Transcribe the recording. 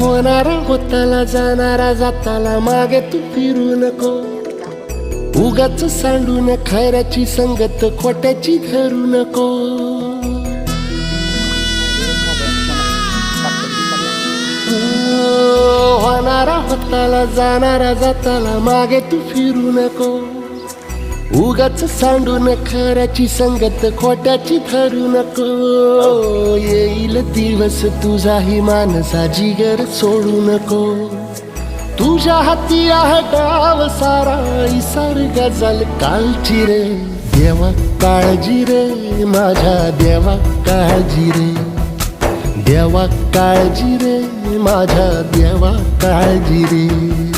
होणारा होताला जाणारा जाताला मागे तू फिरू नको. उगाच सांडून खऱ्याची संगत खोट्याची धरू नको. होणारा होताला जाणारा जाताला मागे तू फिरू नको. उगाच सांडून खऱ्याची संगत खोट्याची धरू नको. येईल दिवस तुझाही मानसा जिगर सोडू नको. तुझ्या हाती आहे डाव सारा इसार गजल कालची रे. देवा काळजी रे माझ्या देवा काळजी रे. देवा काळजी रे माझ्या देवा काळजी रे.